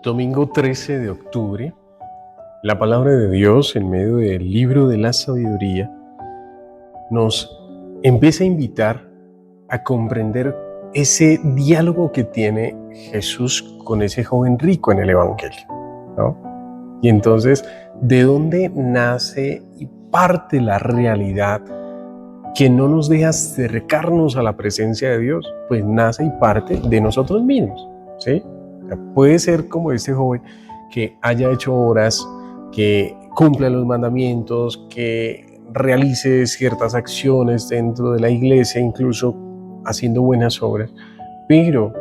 Domingo 13 de octubre, la palabra de Dios en medio del libro de la sabiduría nos empieza a invitar a comprender ese diálogo que tiene Jesús con ese joven rico en el Evangelio, ¿no? Y entonces, ¿de dónde nace y parte la realidad que no nos deja acercarnos a la presencia de Dios? Pues nace y parte de nosotros mismos, ¿sí? O sea, puede ser como este joven que haya hecho obras, que cumpla los mandamientos, que realice ciertas acciones dentro de la iglesia, incluso haciendo buenas obras, pero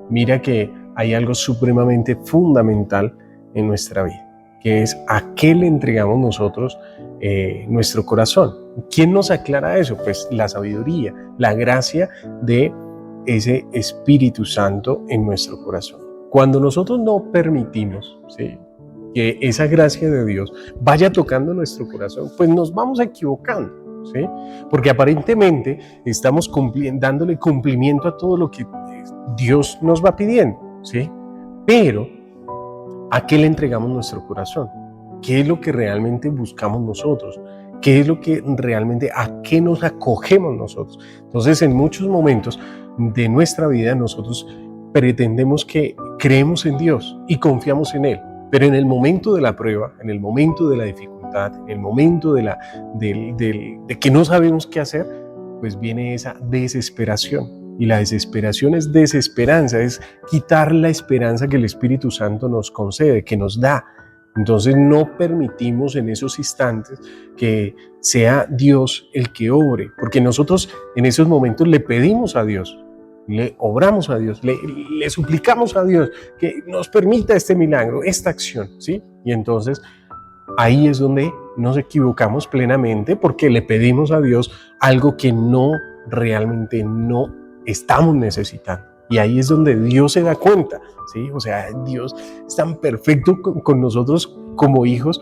mira que hay algo supremamente fundamental en nuestra vida, que es a qué le entregamos nosotros nuestro corazón. ¿Quién nos aclara eso? Pues la sabiduría, la gracia de ese Espíritu Santo en nuestro corazón. Cuando nosotros no permitimos, ¿sí?, que esa gracia de Dios vaya tocando nuestro corazón, pues nos vamos equivocando, ¿sí? Porque aparentemente estamos dándole cumplimiento a todo lo que Dios nos va pidiendo, ¿sí? Pero ¿a qué le entregamos nuestro corazón? ¿Qué es lo que realmente buscamos nosotros? ¿Qué es lo que realmente, a qué nos acogemos nosotros? Entonces, en muchos momentos de nuestra vida nosotros pretendemos que creemos en Dios y confiamos en Él, pero en el momento de la prueba, en el momento de la dificultad, en el momento de que no sabemos qué hacer, pues viene esa desesperación. Y la desesperación es desesperanza, es quitar la esperanza que el Espíritu Santo nos concede, que nos da. Entonces no permitimos en esos instantes que sea Dios el que obre, porque nosotros en esos momentos le pedimos a Dios, le obramos a Dios, le suplicamos a Dios que nos permita este milagro, esta acción, ¿sí? Y entonces ahí es donde nos equivocamos plenamente, porque le pedimos a Dios algo que realmente no estamos necesitando. Y ahí es donde Dios se da cuenta, ¿sí? O sea, Dios es tan perfecto con nosotros como hijos,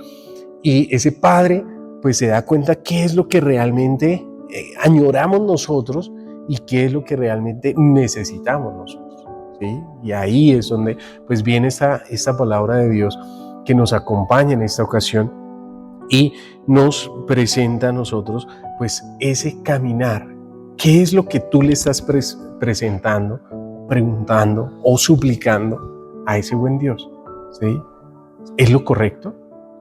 y ese Padre pues se da cuenta qué es lo que realmente añoramos nosotros y qué es lo que realmente necesitamos nosotros, ¿sí? Y ahí es donde pues viene esta palabra de Dios que nos acompaña en esta ocasión y nos presenta a nosotros pues ese caminar. ¿Qué es lo que tú le estás presentando, preguntando o suplicando a ese buen Dios? ¿Sí? ¿Es lo correcto?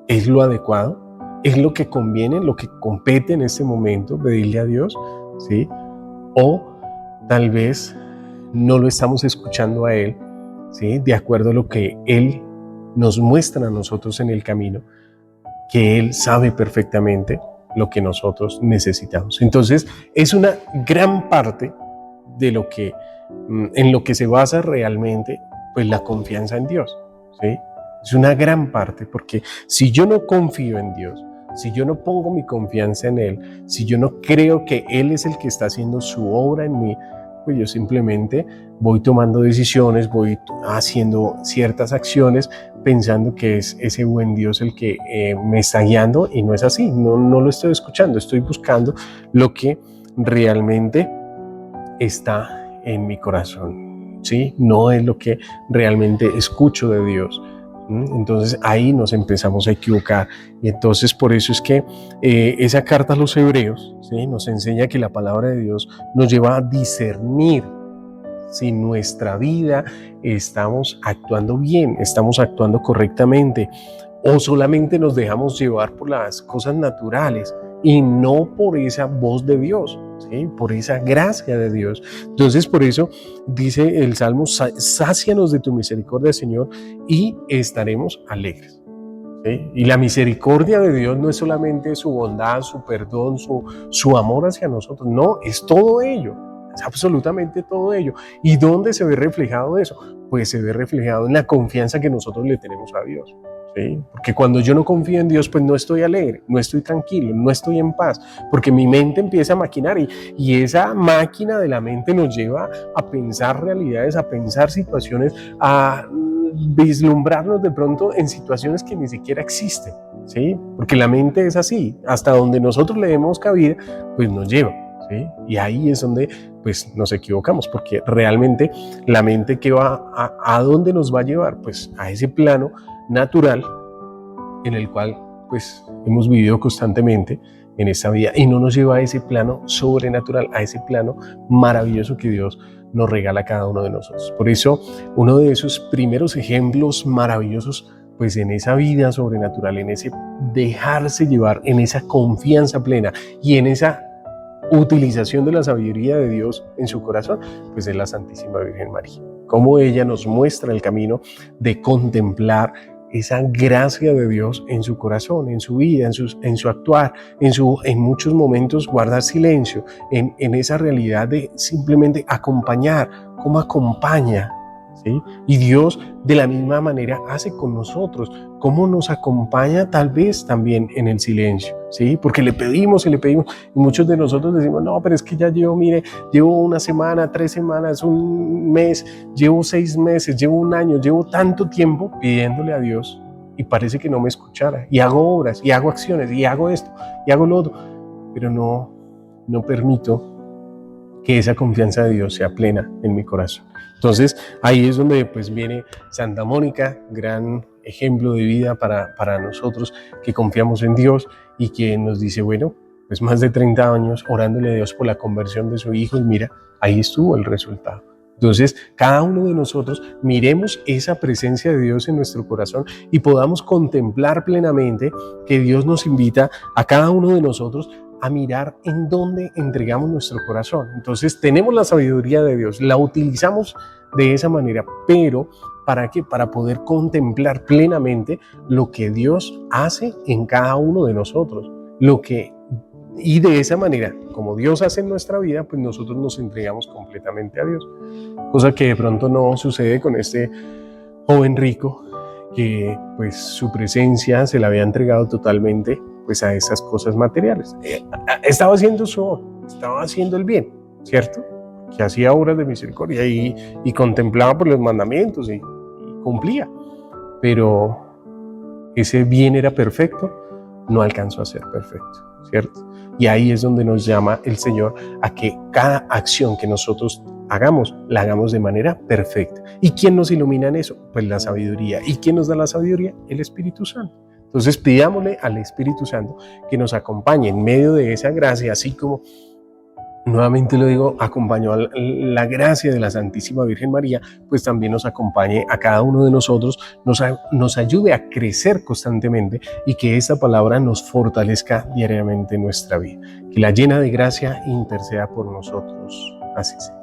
¿Es lo adecuado? ¿Es lo que conviene, lo que compete en este momento pedirle a Dios? ¿Sí? O tal vez no lo estamos escuchando a Él, ¿sí?, de acuerdo a lo que Él nos muestra a nosotros en el camino, que Él sabe perfectamente lo que nosotros necesitamos. Entonces, es una gran parte de lo que, en lo que se basa realmente, pues la confianza en Dios, ¿sí? Es una gran parte, porque si yo no confío en Dios, si yo no pongo mi confianza en Él, si yo no creo que Él es el que está haciendo su obra en mí, pues yo simplemente voy tomando decisiones, voy haciendo ciertas acciones pensando que es ese buen Dios el que me está guiando, y no es así, no lo estoy escuchando, estoy buscando lo que realmente está en mi corazón, ¿sí? No es lo que realmente escucho de Dios. Entonces ahí nos empezamos a equivocar, y entonces por eso es que esa carta a los Hebreos, ¿sí?, nos enseña que la palabra de Dios nos lleva a discernir si nuestra vida estamos actuando bien, estamos actuando correctamente, o solamente nos dejamos llevar por las cosas naturales y no por esa voz de Dios, ¿sí?, por esa gracia de Dios. Entonces por eso dice el Salmo: sácianos de tu misericordia, Señor, y estaremos alegres. ¿Sí? Y la misericordia de Dios no es solamente su bondad, su perdón, su amor hacia nosotros, no, es todo ello, es absolutamente todo ello. ¿Y dónde se ve reflejado eso? Pues se ve reflejado en la confianza que nosotros le tenemos a Dios, ¿sí? Porque cuando yo no confío en Dios, pues no estoy alegre, no estoy tranquilo, no estoy en paz, porque mi mente empieza a maquinar, y esa máquina de la mente nos lleva a pensar realidades, a pensar situaciones, a vislumbrarnos de pronto en situaciones que ni siquiera existen, ¿sí? Porque la mente es así, hasta donde nosotros le demos cabida, pues nos lleva, ¿sí? Y ahí es donde pues nos equivocamos, porque realmente la mente que va a dónde nos va a llevar, pues a ese plano natural en el cual pues hemos vivido constantemente en esta vida, y no nos lleva a ese plano sobrenatural, a ese plano maravilloso que Dios nos regala a cada uno de nosotros. Por eso, uno de esos primeros ejemplos maravillosos, pues en esa vida sobrenatural, en ese dejarse llevar, en esa confianza plena y en esa utilización de la sabiduría de Dios en su corazón, pues es la Santísima Virgen María. Cómo ella nos muestra el camino de contemplar esa gracia de Dios en su corazón, en su vida, en su actuar, en muchos momentos guardar silencio, en esa realidad de simplemente acompañar, cómo acompaña, ¿sí? Y Dios de la misma manera hace con nosotros, cómo nos acompaña tal vez también en el silencio, ¿sí? Porque le pedimos y muchos de nosotros decimos, no, pero es que ya llevo una semana, 3 semanas, un mes, llevo 6 meses, llevo un año, llevo tanto tiempo pidiéndole a Dios y parece que no me escuchara, y hago obras, y hago acciones, y hago esto, y hago lo otro, pero no permito que esa confianza de Dios sea plena en mi corazón. Entonces ahí es donde pues viene Santa Mónica, gran ejemplo de vida para nosotros que confiamos en Dios y que nos dice, bueno, pues más de 30 años orándole a Dios por la conversión de su hijo, y mira, ahí estuvo el resultado. Entonces, cada uno de nosotros miremos esa presencia de Dios en nuestro corazón y podamos contemplar plenamente que Dios nos invita a cada uno de nosotros a mirar en dónde entregamos nuestro corazón. Entonces, tenemos la sabiduría de Dios, la utilizamos de esa manera, pero ¿para qué? Para poder contemplar plenamente lo que Dios hace en cada uno de nosotros, y de esa manera, como Dios hace en nuestra vida, pues nosotros nos entregamos completamente a Dios. Cosa que de pronto no sucede con este joven rico, que pues su presencia se la había entregado totalmente pues a esas cosas materiales. Estaba haciendo el bien, ¿cierto? Que hacía obras de misericordia y contemplaba por los mandamientos y cumplía. Pero ese bien era perfecto, no alcanzó a ser perfecto, ¿cierto? Y ahí es donde nos llama el Señor a que cada acción que nosotros hagamos, la hagamos de manera perfecta. ¿Y quién nos ilumina en eso? Pues la sabiduría. ¿Y quién nos da la sabiduría? El Espíritu Santo. Entonces pidámosle al Espíritu Santo que nos acompañe en medio de esa gracia, así como, nuevamente lo digo, acompañó a la gracia de la Santísima Virgen María, pues también nos acompañe a cada uno de nosotros, nos ayude a crecer constantemente y que esta palabra nos fortalezca diariamente en nuestra vida. Que la llena de gracia interceda por nosotros. Así sea.